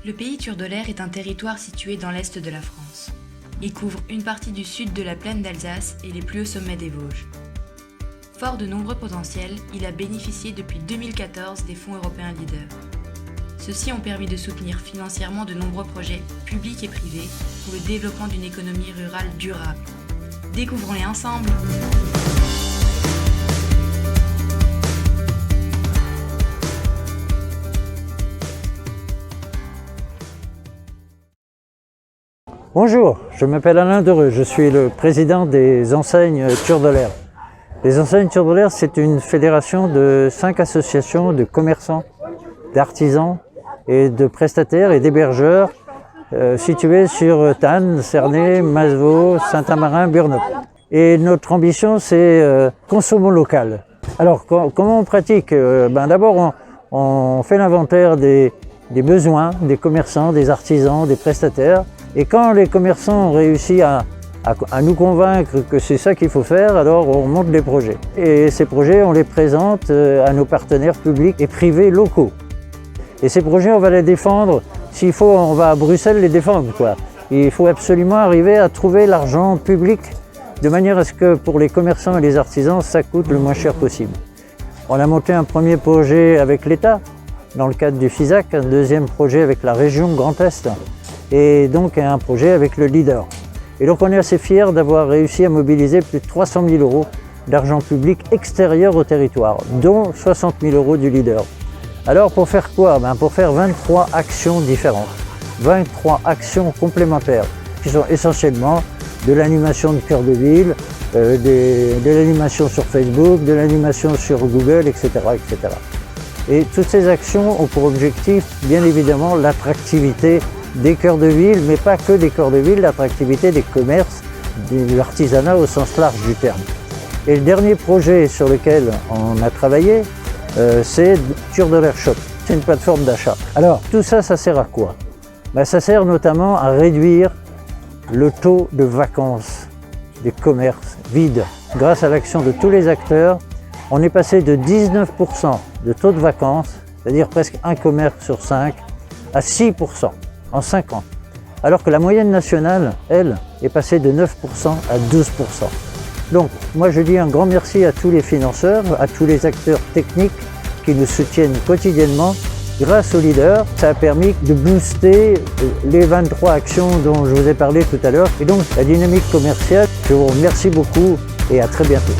Le pays Turdolaire est un territoire situé dans l'est de la France. Il couvre une partie du sud de la plaine d'Alsace et les plus hauts sommets des Vosges. Fort de nombreux potentiels, il a bénéficié depuis 2014 des fonds européens Leader. Ceux-ci ont permis de soutenir financièrement de nombreux projets publics et privés pour le développement d'une économie rurale durable. Découvrons-les ensemble! Bonjour, je m'appelle Alain Dereux, je suis le président des enseignes Turdolaire. Les enseignes Turdolaire, c'est une fédération de 5 associations de commerçants, d'artisans et de prestataires et d'hébergeurs situées sur Thann, Cernay, Masevaux, Saint-Amarin, Burnock. Et notre ambition, c'est consommons local. Alors, comment on pratique? D'abord, on fait l'inventaire des besoins des commerçants, des artisans, des prestataires. Et quand les commerçants ont réussi à nous convaincre que c'est ça qu'il faut faire, alors on monte les projets. Et ces projets, on les présente à nos partenaires publics et privés locaux. Et ces projets, on va les défendre. S'il faut, on va à Bruxelles les défendre, quoi. Il faut absolument arriver à trouver l'argent public de manière à ce que pour les commerçants et les artisans, ça coûte le moins cher possible. On a monté un premier projet avec l'État, dans le cadre du FISAC, un deuxième projet avec la région Grand Est, et donc un projet avec le Leader. Et donc on est assez fiers d'avoir réussi à mobiliser plus de 300 000 € d'argent public extérieur au territoire, dont 60 000 € du Leader. Alors pour faire quoi? Pour faire 23 actions différentes, 23 actions complémentaires, qui sont essentiellement de l'animation de cœur de ville, de l'animation sur Facebook, de l'animation sur Google, etc., etc. Et toutes ces actions ont pour objectif, bien évidemment, l'attractivité des cœurs de ville, mais pas que des cœurs de ville, l'attractivité des commerces, de l'artisanat au sens large du terme. Et le dernier projet sur lequel on a travaillé, c'est Turdolaire Shop. C'est une plateforme d'achat. Alors, tout ça, ça sert à quoi? Ça sert notamment à réduire le taux de vacances des commerces vides. Grâce à l'action de tous les acteurs, on est passé de 19% de taux de vacances, c'est-à-dire presque un commerce sur 5, à 6% en 5 ans. Alors que la moyenne nationale, elle, est passée de 9% à 12%. Donc, moi je dis un grand merci à tous les financeurs, à tous les acteurs techniques qui nous soutiennent quotidiennement. Grâce au Leader, ça a permis de booster les 23 actions dont je vous ai parlé tout à l'heure et donc la dynamique commerciale. Je vous remercie beaucoup et à très bientôt.